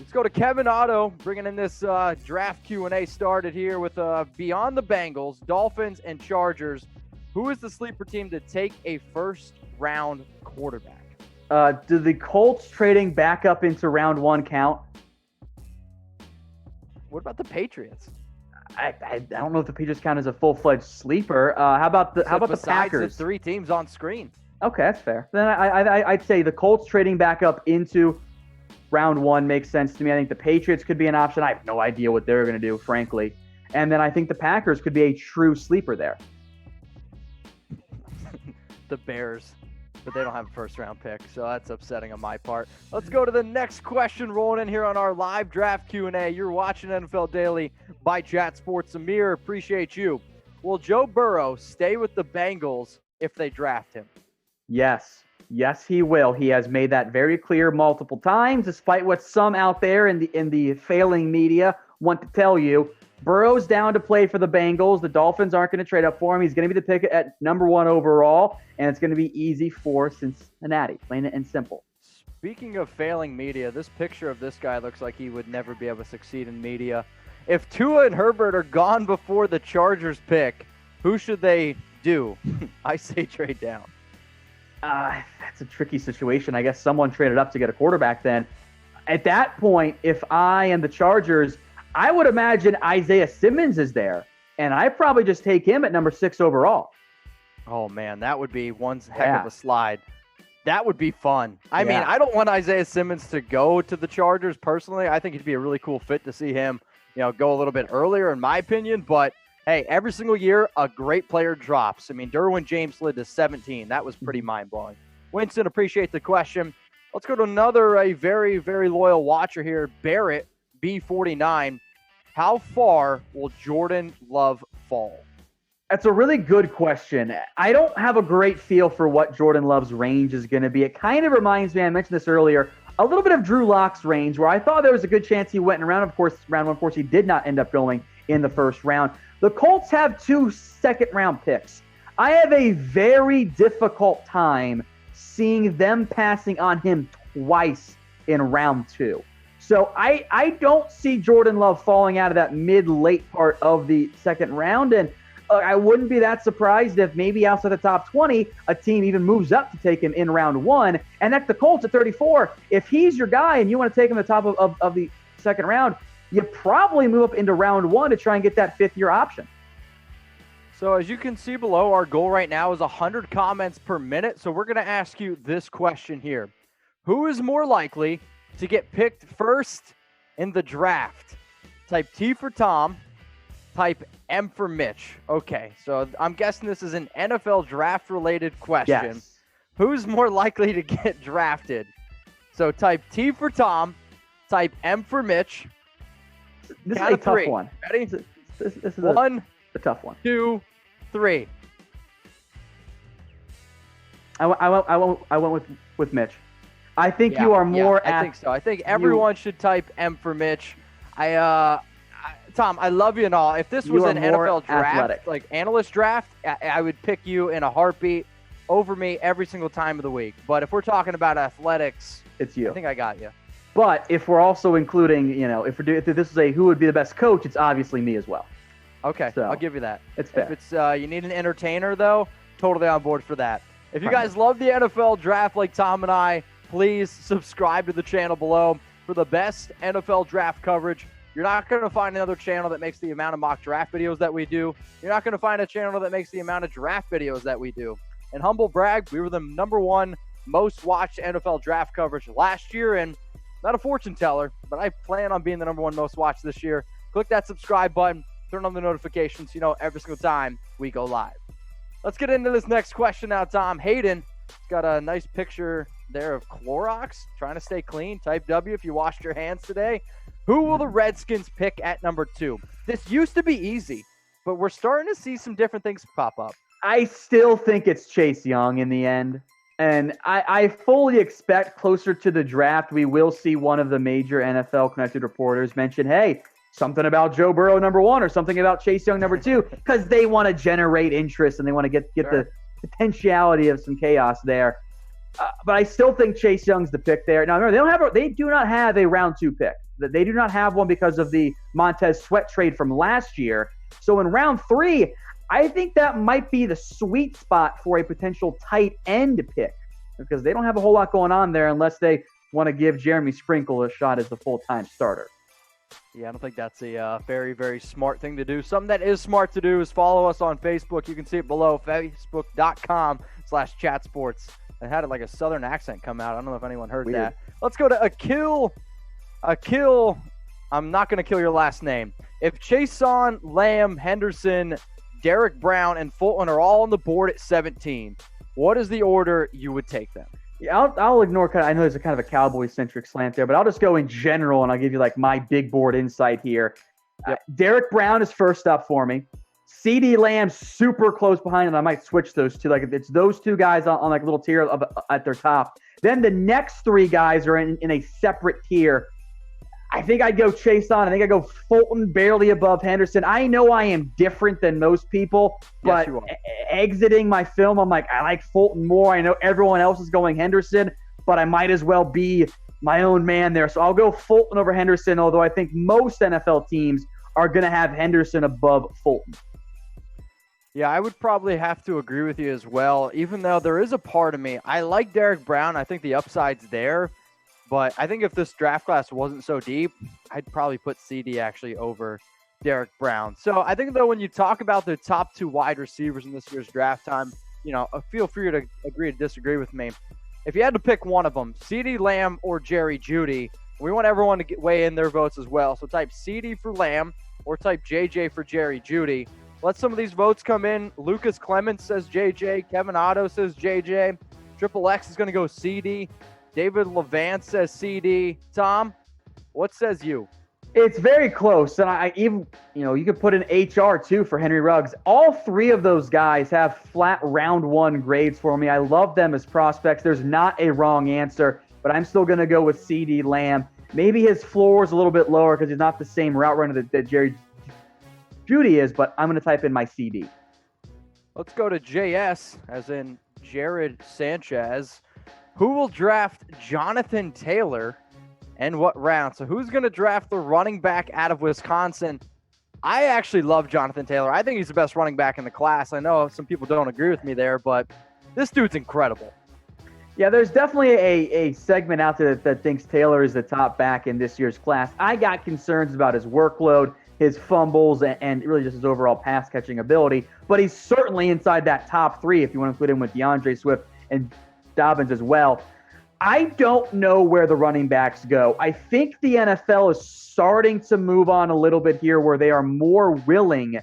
Let's go to Kevin Otto, bringing in this draft Q&A started here with beyond the Bengals, Dolphins, and Chargers. Who is the sleeper team to take a first-round quarterback? Do the Colts trading back up into round one count? What about the Patriots? I don't know if the Patriots count as a full-fledged sleeper. How about the Packers? The three teams on screen. Okay, that's fair. Then I'd say the Colts trading back up into round one makes sense to me. I think the Patriots could be an option. I have no idea what they're going to do, frankly. And then I think the Packers could be a true sleeper there. The Bears, but they don't have a first-round pick, so that's upsetting on my part. Let's go to the next question rolling in here on our live draft Q&A. You're watching NFL Daily by Chat Sports. Amir, appreciate you. Will Joe Burrow stay with the Bengals if they draft him? Yes. Yes, he will. He has made that very clear multiple times, despite what some out there in the failing media want to tell you. Burrow's down to play for the Bengals. The Dolphins aren't going to trade up for him. He's going to be the pick at number 1 overall, and it's going to be easy for Cincinnati, plain and simple. Speaking of failing media, this picture of this guy looks like he would never be able to succeed in media. If Tua and Herbert are gone before the Chargers pick, who should they do? I say trade down. That's a tricky situation. I guess someone traded up to get a quarterback then. At that point, if I am the Chargers, I would imagine Isaiah Simmons is there, and I probably just take him at number 6 overall. Oh, man, that would be one heck of a slide. That would be fun. I mean, I don't want Isaiah Simmons to go to the Chargers personally. I think it'd be a really cool fit to see him, go a little bit earlier, in my opinion, but hey, every single year, a great player drops. I mean, Derwin James slid to 17. That was pretty mind-blowing. Winston, appreciate the question. Let's go to a very, very loyal watcher here, Barrett, B49. How far will Jordan Love fall? That's a really good question. I don't have a great feel for what Jordan Love's range is going to be. It kind of reminds me, I mentioned this earlier, a little bit of Drew Lock's range, where I thought there was a good chance he went in round. Of course, round 1, of course, he did not end up going in the first round. The Colts have 2 second-round picks. I have a very difficult time seeing them passing on him twice in round 2. So I don't see Jordan Love falling out of that mid-late part of the second round, and I wouldn't be that surprised if maybe outside the top 20, a team even moves up to take him in round 1, and that's the Colts at 34. If he's your guy and you want to take him at the top of the second round, you probably move up into round 1 to try and get that 5th-year option. So as you can see below, our goal right now is 100 comments per minute. So we're going to ask you this question here. Who is more likely to get picked first in the draft? Type T for Tom, type M for Mitch. Okay, so I'm guessing this is an NFL draft-related question. Yes. Who's more likely to get drafted? So type T for Tom, type M for Mitch. This is a tough one. Ready? This is a tough one. 2, 3. I went with Mitch. I think you are more. I think so. I think everyone should type M for Mitch. Tom, I love you and all. If this was an NFL draft, athletic. like analyst draft, I would pick you in a heartbeat over me every single time of the week. But if we're talking about athletics, it's you. I think I got you. But if we're also including, if this is who would be the best coach, it's obviously me as well. Okay, so, I'll give you that. It's fair. If it's you need an entertainer, though, totally on board for that. If you guys love the NFL draft like Tom and I, please subscribe to the channel below for the best NFL draft coverage. You're not going to find another channel that makes the amount of mock draft videos that we do. You're not going to find a channel that makes the amount of draft videos that we do. And humble brag, we were the #1 most watched NFL draft coverage last year, and not a fortune teller, but I plan on being the #1 most watched this year. Click that subscribe button, turn on the notifications, every single time we go live. Let's get into this next question now, Tom. Hayden got a nice picture there of Clorox, trying to stay clean. Type W if you washed your hands today. Who will the Redskins pick at number 2? This used to be easy, but we're starting to see some different things pop up. I still think it's Chase Young in the end. And I fully expect closer to the draft, we will see one of the major NFL-connected reporters mention, hey, something about Joe Burrow #1 or something about Chase Young #2, because they want to generate interest and they want to get the potentiality of some chaos there. But I still think Chase Young's the pick there. Now, remember, they do not have a round 2 pick. They do not have one because of the Montez Sweat trade from last year. So in round 3, I think that might be the sweet spot for a potential tight end pick because they don't have a whole lot going on there unless they want to give Jeremy Sprinkle a shot as the full-time starter. Yeah, I don't think that's a very, very smart thing to do. Something that is smart to do is follow us on Facebook. You can see it below, facebook.com/chatsports. I had it like a southern accent come out. I don't know if anyone heard Weird. that. Let's go to Akil. I'm not going to kill your last name. If Chason, Lamb, Henderson, Derek Brown, and Fulton are all on the board at 17, what is the order you would take them? Yeah, I'll ignore I know there's a kind of a Cowboy-centric slant there, but I'll just go in general, and I'll give you like my big board insight here. Yep. Derek Brown is first up for me. CeeDee Lamb super close behind, and I might switch those two. Like it's those two guys on like a little tier at their top. Then the next 3 guys are in a separate tier. I think I'd go Chason. I think I'd go Fulton barely above Henderson. I know I am different than most people, but Yes, you are. Exiting my film, I'm like, I like Fulton more. I know everyone else is going Henderson, but I might as well be my own man there. So I'll go Fulton over Henderson, although I think most NFL teams are going to have Henderson above Fulton. Yeah, I would probably have to agree with you as well, even though there is a part of me. I like Derek Brown. I think the upside's there. But I think if this draft class wasn't so deep, I'd probably put CD actually over Derek Brown. So I think, though, when you talk about the top 2 wide receivers in this year's draft time, feel free to agree to disagree with me. If you had to pick one of them, CeeDee Lamb or Jerry Jeudy, we want everyone to weigh in their votes as well. So type CeeDee for Lamb or type JJ for Jerry Jeudy. Let some of these votes come in. Lucas Clements says JJ. Kevin Otto says JJ. Triple X is going to go CD. David Levant says CD. Tom, what says you? It's very close, and I even you could put in HR too for Henry Ruggs. All 3 of those guys have flat round 1 grades for me. I love them as prospects. There's not a wrong answer, but I'm still going to go with CD Lamb. Maybe his floor is a little bit lower because he's not the same route runner that Jerry Jeudy is, but I'm going to type in my CD. Let's go to JS, as in Jared Sanchez. Who will draft Jonathan Taylor and what round? So who's going to draft the running back out of Wisconsin? I actually love Jonathan Taylor. I think he's the best running back in the class. I know some people don't agree with me there, but this dude's incredible. Yeah, there's definitely a segment out there that thinks Taylor is the top back in this year's class. I got concerns about his workload, his fumbles, and really just his overall pass-catching ability. But he's certainly inside that top 3 if you want to include him with DeAndre Swift and Dobbins as well. I don't know where the running backs go. I think the NFL is starting to move on a little bit here where they are more willing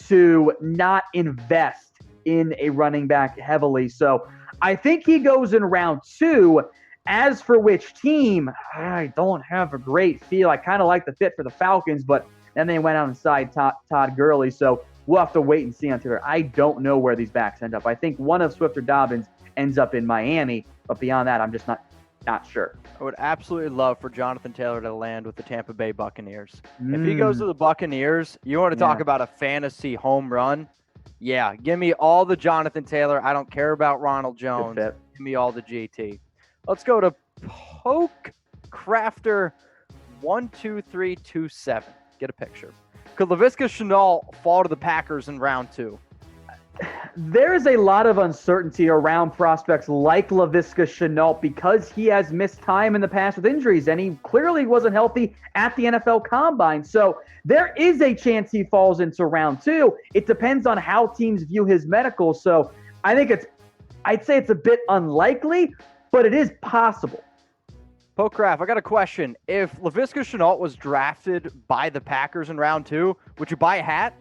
to not invest in a running back heavily. So I think he goes in round 2. As for which team, I don't have a great feel. I kind of like the fit for the Falcons, but then they went out and signed Todd Gurley. So we'll have to wait and see on Twitter. I don't know where these backs end up. I think one of Swift or Dobbins ends up in Miami, but beyond that, I'm just not sure. I would absolutely love for Jonathan Taylor to land with the Tampa Bay Buccaneers. If he goes to the Buccaneers, you want to talk about a fantasy home run? Yeah, give me all the Jonathan Taylor. I don't care about Ronald Jones. Give me all the GT. Let's go to Poke Crafter 12327. Get a picture. Could Laviska Shenault fall to the Packers in round 2? There is a lot of uncertainty around prospects like Laviska Shenault because he has missed time in the past with injuries, and he clearly wasn't healthy at the NFL Combine. So there is a chance he falls into round 2. It depends on how teams view his medical. So I'd say it's a bit unlikely, but it is possible. Pokraft, I got a question. If Laviska Shenault was drafted by the Packers in round 2, would you buy a hat?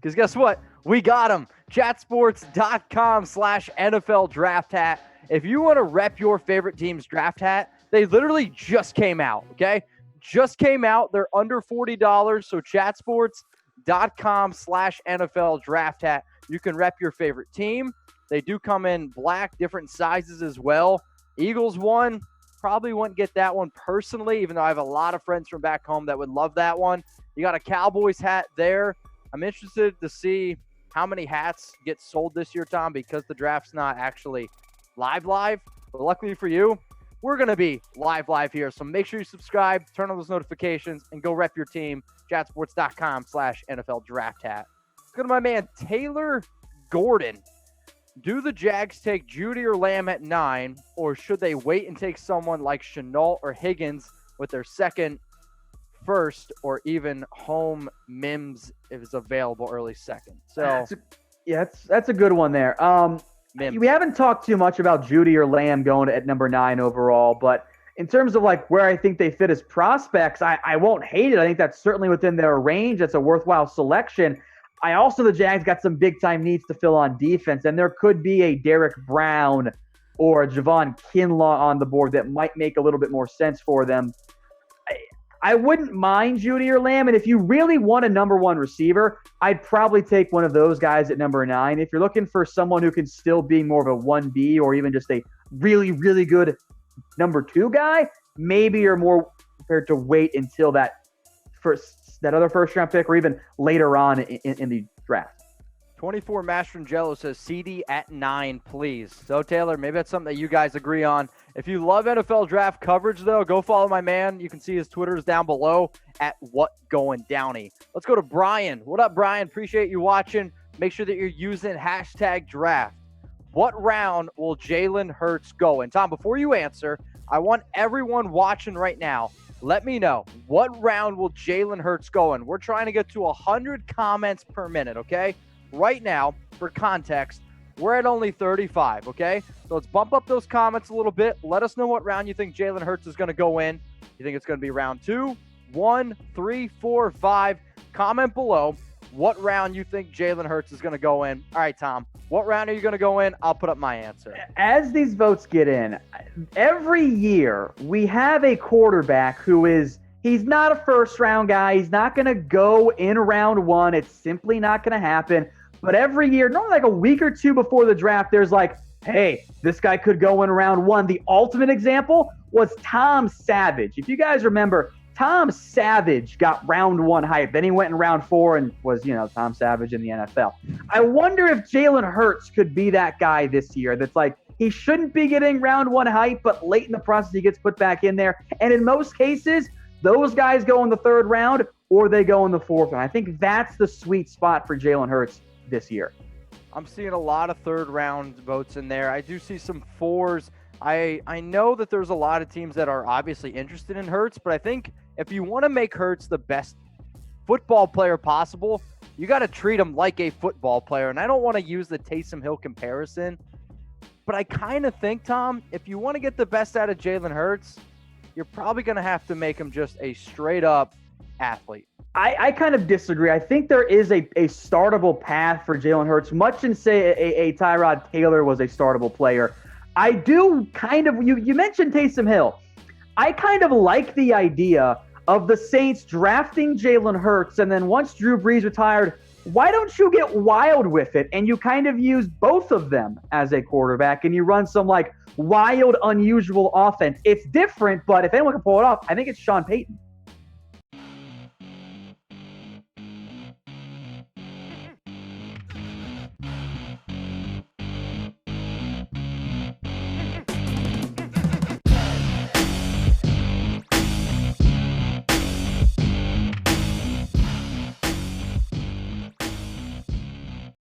Because guess what? We got him. Chatsports.com/NFL draft hat. If you want to rep your favorite team's draft hat, they literally just came out, okay? Just came out. They're under $40. So chatsports.com/NFL draft hat. You can rep your favorite team. They do come in black, different sizes as well. Eagles one, probably wouldn't get that one personally, even though I have a lot of friends from back home that would love that one. You got a Cowboys hat there. I'm interested to see how many hats get sold this year, Tom, because the draft's not actually live. But luckily for you, we're going to be live here. So make sure you subscribe, turn on those notifications, and go rep your team. Jatsports.com/NFL Draft Hat. Let's go to my man Taylor Gordon. Do the Jags take Jeudy or Lamb at 9, or should they wait and take someone like Shenault or Higgins with their second, first, or even home Mims if it's available early second? So that's a good one there. We haven't talked too much about Jeudy or Lamb going at number 9 overall, but in terms of like where I think they fit as prospects, I won't hate it. I think that's certainly within their range. That's a worthwhile selection. The Jags got some big-time needs to fill on defense, and there could be a Derek Brown or a Javon Kinlaw on the board that might make a little bit more sense for them. I wouldn't mind Jeudy or Lamb, and if you really want a number 1 receiver, I'd probably take one of those guys at number 9. If you're looking for someone who can still be more of a 1B or even just a really, really good number 2 guy, maybe you're more prepared to wait until that other first-round pick or even later on in the draft. 24 Mastrangello says CD at 9, please. So, Taylor, maybe that's something that you guys agree on. If you love NFL draft coverage, though, go follow my man. You can see his Twitter's down below at WhatGoingDowny. Let's go to Brian. What up, Brian? Appreciate you watching. Make sure that you're using #draft. What round will Jalen Hurts go in? Tom, before you answer, I want everyone watching right now, let me know, what round will Jalen Hurts go in? We're trying to get to 100 comments per minute, okay? Right now, for context, we're at only 35, okay? So let's bump up those comments a little bit. Let us know what round you think Jalen Hurts is going to go in. You think it's going to be round 2, 1, 3, 4, 5? Comment below what round you think Jalen Hurts is going to go in. All right, Tom, what round are you going to go in? I'll put up my answer. As these votes get in, every year we have a quarterback he's not a first-round guy. He's not going to go in round 1. It's simply not going to happen. But every year, normally like a week or two before the draft, there's like, hey, this guy could go in round 1. The ultimate example was Tom Savage. If you guys remember, Tom Savage got round 1 hype. Then he went in round 4 and was, Tom Savage in the NFL. I wonder if Jalen Hurts could be that guy this year that's like, he shouldn't be getting round 1 hype, but late in the process, he gets put back in there. And in most cases, those guys go in the 3rd round or they go in the 4th round. I think that's the sweet spot for Jalen Hurts this year. I'm seeing a lot of 3rd round votes in there. I do see some 4s. I know that there's a lot of teams that are obviously interested in Hurts, but I think if you want to make Hurts the best football player possible, you got to treat him like a football player. And I don't want to use the Taysom Hill comparison, but I kind of think, Tom, if you want to get the best out of Jalen Hurts, you're probably going to have to make him just a straight-up athlete. I kind of disagree. I think there is a startable path for Jalen Hurts, much in, say, a Tyrod Taylor was a startable player. I do kind of – you mentioned Taysom Hill. I kind of like the idea of the Saints drafting Jalen Hurts, and then once Drew Brees retired, why don't you get wild with it and you kind of use both of them as a quarterback and you run some like wild, unusual offense? It's different, but if anyone can pull it off, I think it's Sean Payton.